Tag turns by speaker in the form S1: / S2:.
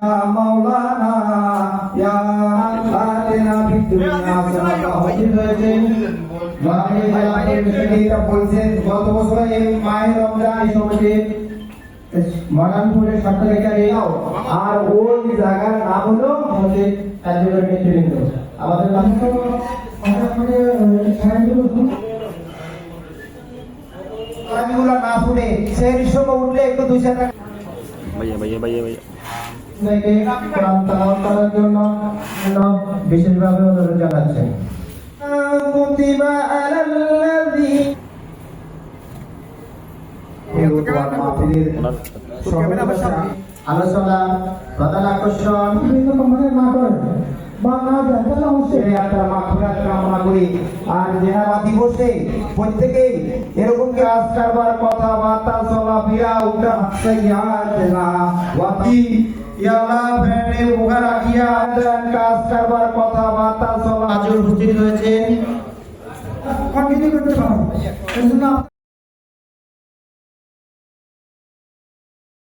S1: মাওলানা ইয়া আতিনা ফিদ দুনিয়া হাসানাতাও এটা বলছেন গত বছর এই মায়ের রমজান এই সময়তে মডার্নপুরের সরকারি আর ওই জায়গার নাম হলো হচ্ছে কার্যকর নেতৃবৃন্দ আমাদের পানিগুলো না ফুটে সেই সময় উঠলে একটু দুই চার করার জন্য বিশেষভাবে অনুরোধ জানাচ্ছেন আলোচনা প্রধান আকর্ষণ বিভিন্ন কোম্পানির নাটক আর জেনাবা দিবসে প্রত্যেকেই এরকম কাজ কারবার কথাবার্তা চলাফেরা উঠা কাজ কারবার কথাবার্তা চলা উপস্থিত হয়েছে